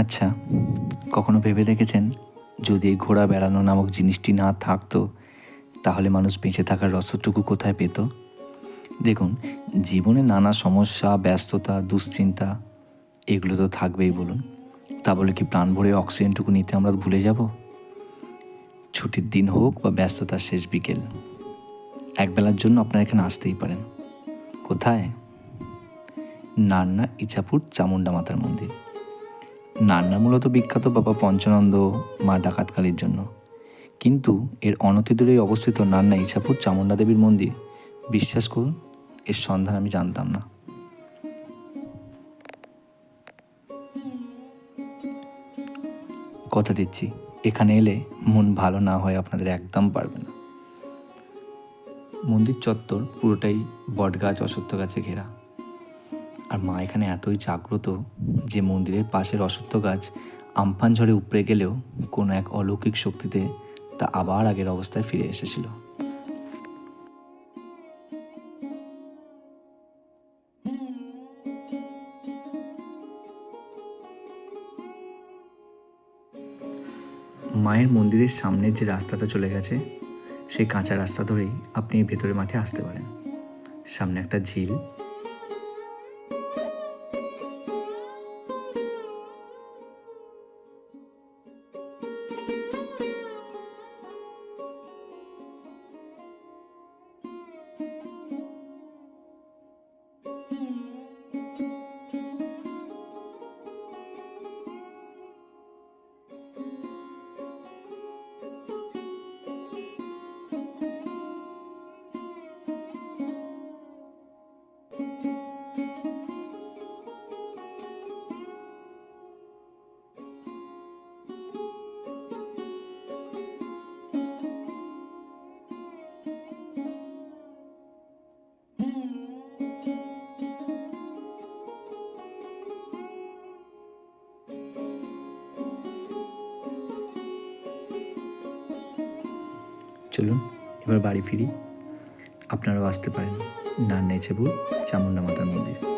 আচ্ছা, কখনো ভেবে দেখেছেন যদি এই ঘোরা বেড়ানো নামক জিনিসটি না থাকতো তাহলে মানুষ বেঁচে থাকার রসদটুকু কোথায় পেত? দেখুন, জীবনে নানা সমস্যা, ব্যস্ততা, দুশ্চিন্তা এগুলো তো থাকবেই বলুন। তা বলে কি প্রাণ ভরে অক্সিজেনটুকু নিতে আমরা ভুলে যাব? ছুটির দিন হোক বা ব্যস্ততার শেষ বিকেল, একবেলার জন্য আপনারা এখানে আসতেই পারেন। কোথায়? নান্না ইছাপুর চামুণ্ডা মাতার মন্দির। নান্না মূলত বিখ্যাত বাবা পঞ্চানন্দ মা ডাকাতকালীর জন্য, কিন্তু এর অনতিদূরেই অবস্থিত নান্না ইছাপুর চামুণ্ডা দেবীর মন্দির, বিশ্বাস করুন এর সন্ধান আমি জানতাম না। কথা দিচ্ছি এখানে এলে মন ভালো না হয় আপনাদের একদম পারবে না। মন্দির চত্বর পুরোটাই বটগাছ, অশ্বত্থ গাছে ঘেরা। আর মা এখানে এতই জাগ্রত যে মন্দিরের পাশের অশ্বত্থ গাছ আমফান ঝড়ে উপড়ে গেলেও কোনো এক অলৌকিক শক্তিতে তা আবার আগের অবস্থায় ফিরে এসেছিল। মায়ের মন্দিরের সামনের যে রাস্তাটা চলে গেছে সেই কাঁচা রাস্তা ধরেই আপনি এই ভেতরের মাঠে আসতে পারেন। সামনে একটা ঝিল, চলুন এবার বাড়ি ফিরি। আপনারাও আসতে পারেন নান্না ইছাপুর চামুণ্ডা মাতার মন্দির।